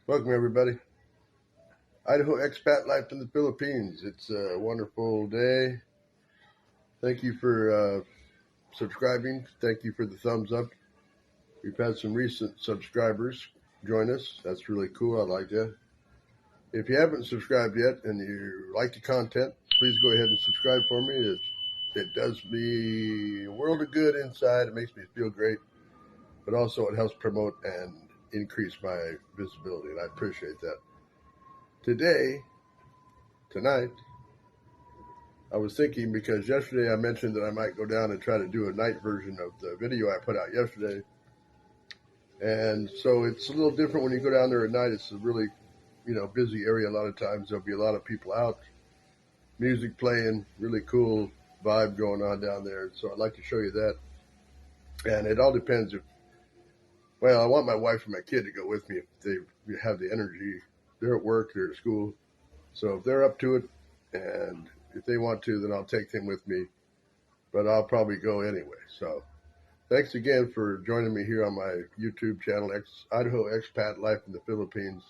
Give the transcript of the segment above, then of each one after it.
Welcome, everybody. Idaho expat life in the Philippines. It's a wonderful day. Thank you for subscribing. Thank you for the thumbs up. We've had some recent subscribers join us. That's really cool. I like that. If you haven't subscribed yet and you like the content, please go ahead and subscribe for me. It does me a world of good inside. It makes me feel great, but also it helps promote and increase my visibility, and I appreciate that. Tonight, I was thinking, because yesterday I mentioned that I might go down and try to do a night version of the video I put out yesterday. And so it's a little different when you go down there at night. It's a really, busy area. A lot of times there'll be a lot of people out, music playing, really cool vibe going on down there. So I'd like to show you that. And it all depends I want my wife and my kid to go with me if they have the energy. They're at work, they're at school. So if they're up to it, and if they want to, then I'll take them with me. But I'll probably go anyway. So thanks again for joining me here on my YouTube channel, Idaho Expat Life in the Philippines.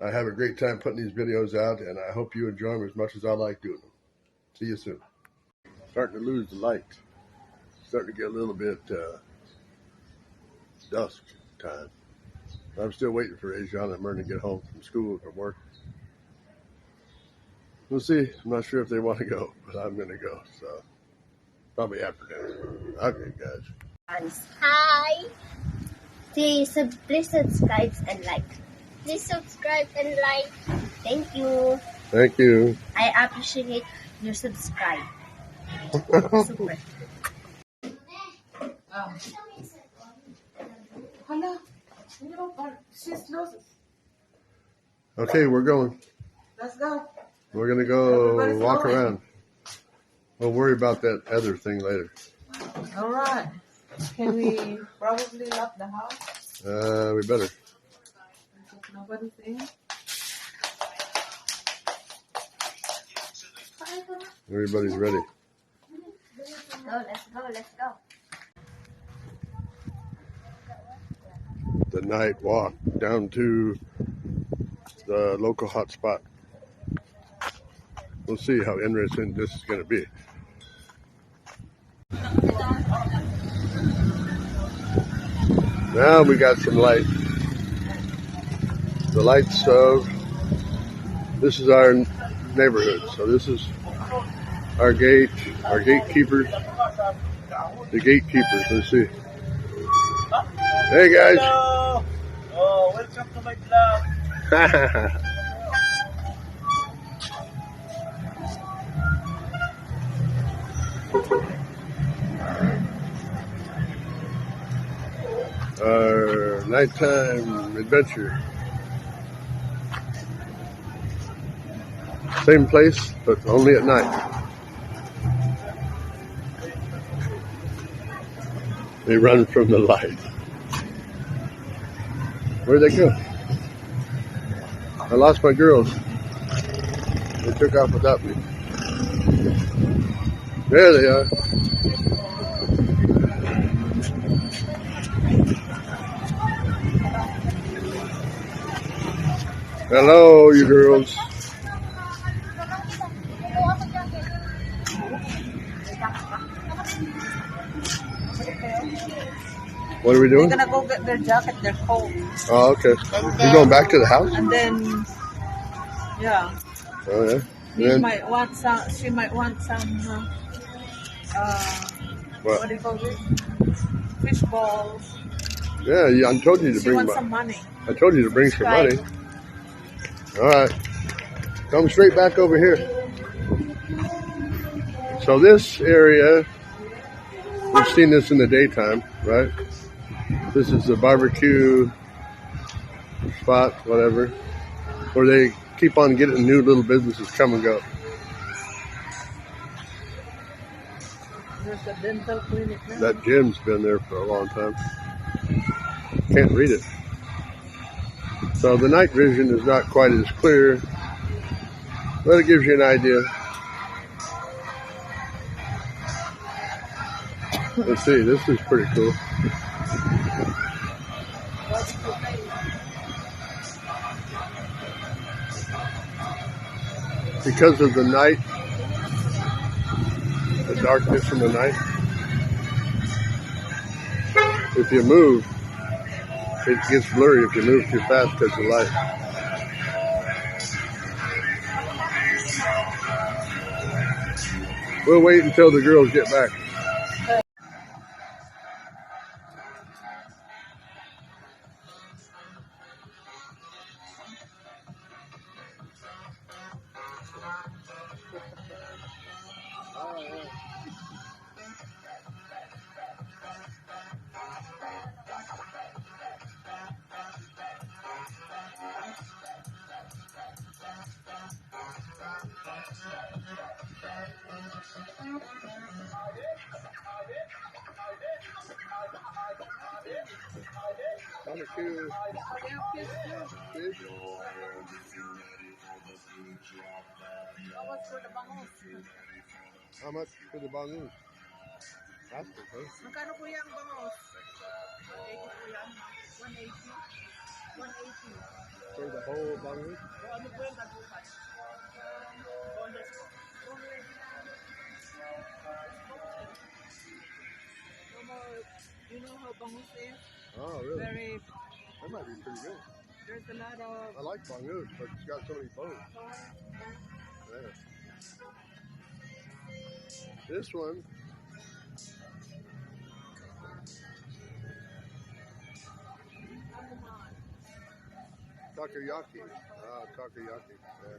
I have a great time putting these videos out, and I hope you enjoy them as much as I like doing them. See you soon. Starting to lose the light. Starting to get a little bit dusk time. I'm still waiting for Asian and Myrna to get home from school or from work. We'll see. I'm not sure if they want to go, but I'm going to go. So probably after dinner. Okay, guys. Hi. Please subscribe and like. Please subscribe and like. Thank you. Thank you. I appreciate your subscribe. Super. Okay, we're going. Let's go. We're going to go Everybody's walk going. around. We'll worry about that other thing later. All right. Can we probably lock the house? We better. If nobody's in. Everybody's ready. Let's go. The night walk down to the local hot spot. We'll see how interesting this is going to be. Now we got some light. The lights of, this is our neighborhood. So this is our gate, our gatekeepers. The gatekeepers, let's see. Hey guys. Hello. Oh, welcome to my vlog. Our nighttime adventure. Same place, but only at night. They run from the light. Where'd they go? I lost my girls. They took off without me. There they are. Hello, you girls. What are we doing? They're gonna go get their jacket, their coat. Oh, okay. You going back to the house? And then, yeah. Oh, yeah. She And then, might want some, what do you call it? Fish balls. yeah, I told you to She bring wants some money. I told you to bring some money. All right. Come straight back over here. So this area, we've seen this in the daytime, right? This is the barbecue spot, whatever, where they keep on getting new little businesses come and go. There's a dental clinic now. That gym's been there for a long time. Can't read it. So the night vision is not quite as clear, but it gives you an idea. Let's see, this is pretty cool. because of the night, the darkness in the night. If you move, it gets blurry if you move too fast because of light. We'll wait until the girls get back. How much for the bangus? That's okay. Magkano po yung bangos? 80 po yan. 180. 180. For the whole bangus? Ano po yung tagupan? Boneless po. You know how bangus is? Oh, really? Very, That might be pretty good. there's a lot of... I like bangus, but it's got so many bones. Yeah. This one. Takoyaki. Ah, takoyaki. Yeah.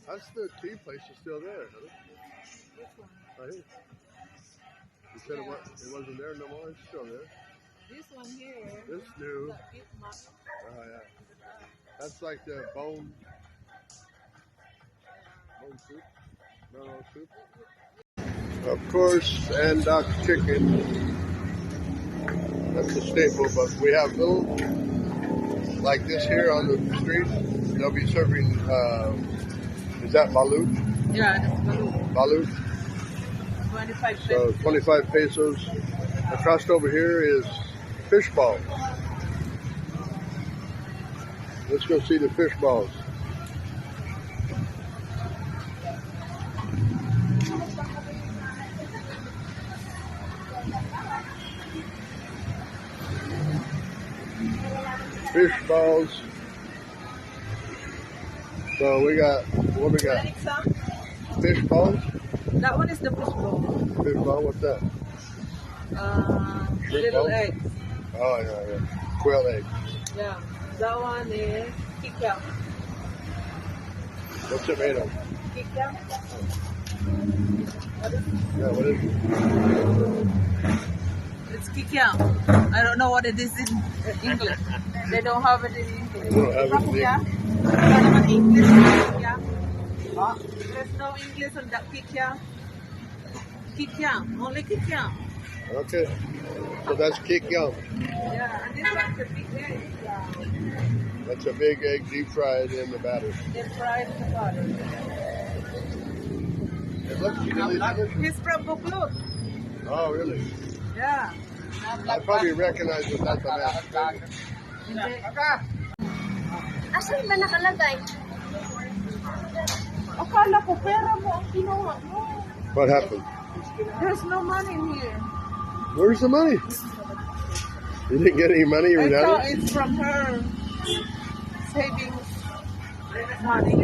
That's the tea place is still there, isn't it? Which one? Right here. You said it wasn't there no more? It's still there. This one here. This new. The big mug. Oh, yeah. That's like the bone soup. No soup. Of course, and chicken. That's a staple, but we have little, like this here on the street. They'll be serving, is that balut? Yeah, that's balut. Balut. 25 pesos. So 25 pesos. Across over here is fish balls. Let's go see the fish balls. Fish balls. So we got, what we got? Fish balls? That one is the fish ball. Fish ball, what's that? Little ball? eggs. Oh, yeah. Quail egg. Yeah. That one is kikiam. What's it made of? Kikiam? Yeah, what is it? It's kikiam. I don't know what it is in English. They don't have it in English. They don't have it in English. Wala naman English on kikiam. There's no English on that kikiam. Kikiam. Only kikiam. Okay. So that's kikiam. Yeah. And this one's the big egg. That's a big egg deep fried in the batter. They fried in the butter. It looks really delicious. He's from Buklod. Oh, really? Yeah. I probably recognize that that's a mashed potato. Asan ba nakalagay? Akala ko pera mo ang kinuha mo. What happened? There's no money in here. Where's the money? You didn't get any money, I thought Renata? it's from her savings money.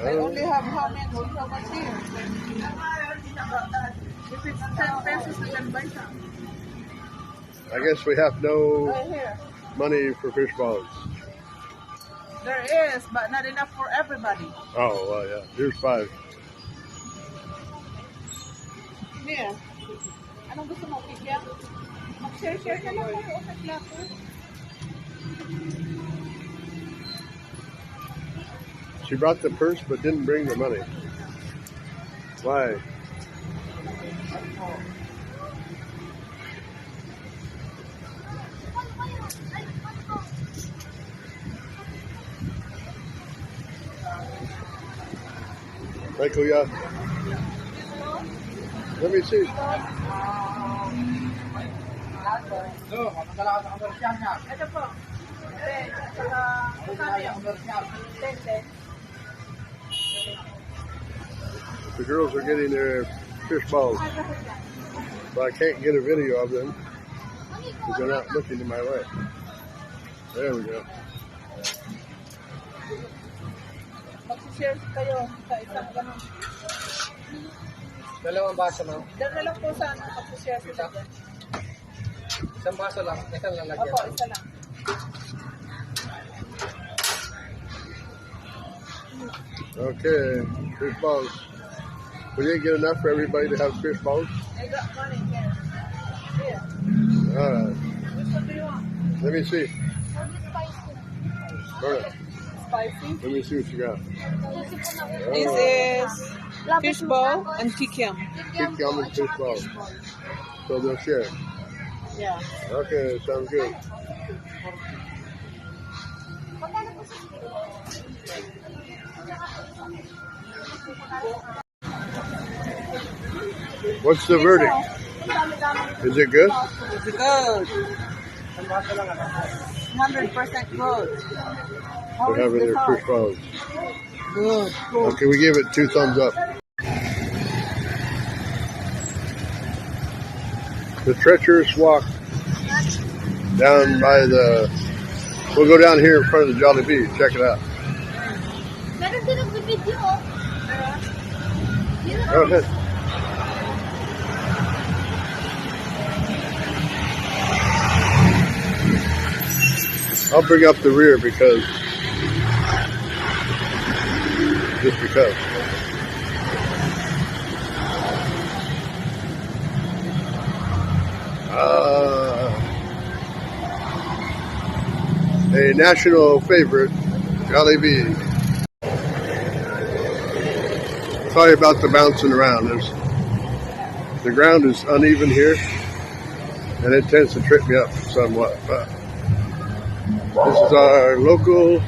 I only have how much here? If it's 10 pesos, we can buy some. I guess we have no Right here. money for fish balls. There is, but not enough for everybody. Oh, well, yeah. Here's 5. Here. Anong gusto mo, Kikya? Mag-share-share ka lang kayo sa plato. She brought the purse but didn't bring the money. Why? Michael, yeah. Let me see. Ito po. 10. Saka, 10. The girls are getting their fish balls, but I can't get a video of them because they're not looking in my way. There we go. Mag-share kayo sa isang ganun. Dalawang baso, ma'am. Dala lang po sana mag-share sila. Isang baso lang. Isang lalagyan. Opo, isa lang. Okay, fish balls. We didn't get enough for everybody to have fish balls. I got money here. Here. All right, Which one do you want? let me see. All right, Spicy? let me see what you got. This is fish ball and kikiam. Kikiam and fish balls. So they'll share. Yeah. Okay, sounds good. What's the verdict? Is it good? It's good. 100% good. How We're is having the their sauce? fish balls. Good. Okay, we give it 2 thumbs up. The treacherous walk down by the... We'll go down here in front of the Jollibee. Check it out. Meron din ang video. Go ahead. I'll bring up the rear because... Just because. A national favorite, Jollibee. Sorry about the bouncing around. The ground is uneven here, and it tends to trip me up somewhat. But this is our local,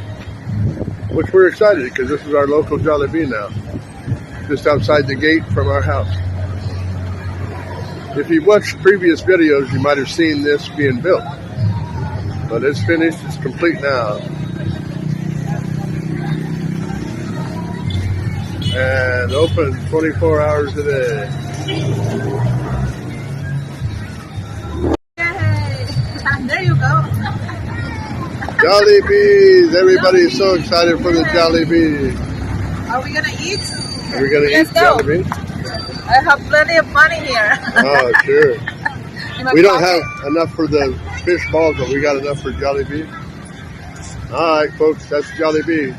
which we're excited because this is our local Jollibee now, just outside the gate from our house. If you've watched previous videos, you might have seen this being built. But it's finished, it's complete now. And open 24 hours a day. Yay! There you go. Jollibees! Everybody's so excited for the Jollibee. Are we gonna eat? Are we gonna Let's eat go. Jollibee? I have plenty of money here. Oh, sure. In my We don't pocket. have enough for the fish balls, but we got enough for Jollibee. All right, folks, that's Jollibee.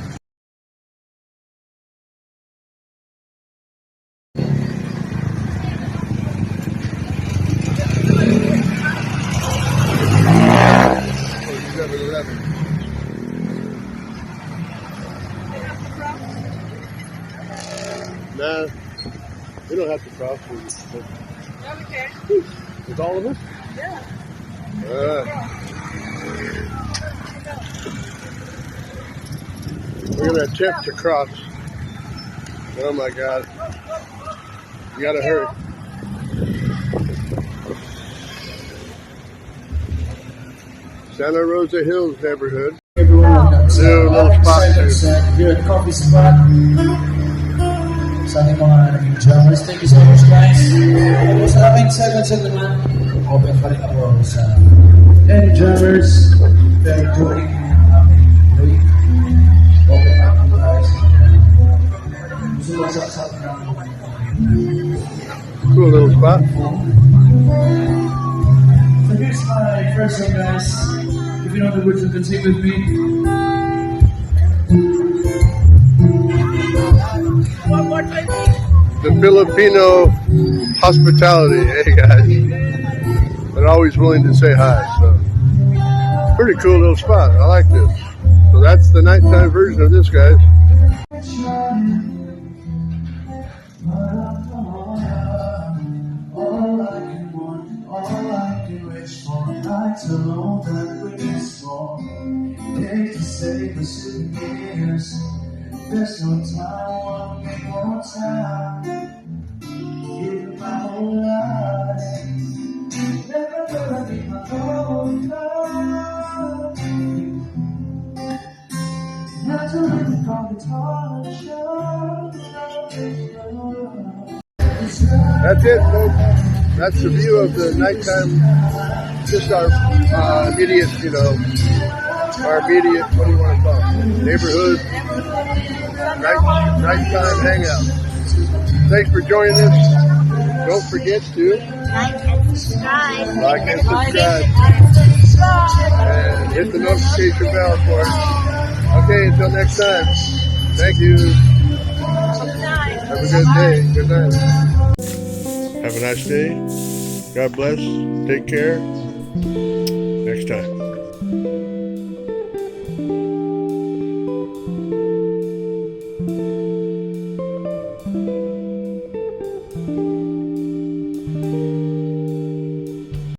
Nah, we don't have to cross. Yeah, we can. With all of us? Yeah. We're going to attempt to cross. Oh my God. You got to hurry. Santa Rosa Hills neighborhood. Everyone, New little spot here. here at Coffee Spot. Sa ating mga naging drummers. Thank you so much, guys. Sa aking segment naman, open pa rin ako sa EnjoyMusic. Very during ang aming week. Open pa rin guys. Sumasaksak ng Cool little spot. So here's my first song, guys. If you know the words, you can sing with me. The Filipino hospitality. Hey guys. They're always willing to say hi. So pretty cool little spot. I like this. So that's the nighttime version of this, guys. All I can want, all I can wish for, nights alone that bring us more. Hate to say the souvenirs, there's no time, one more time. Give my whole life, never gonna be my whole life. Not to let me call the torture. That's it, folks. That's the view of the nighttime, just our immediate, our immediate, what do you want to call it, neighborhood, nighttime hangout. Thanks for joining us. Don't forget to Like and subscribe. and hit the notification bell for us. Okay, until next time. Thank you. Have a good day. Good night. Have a nice day. God bless. Take care. Next time.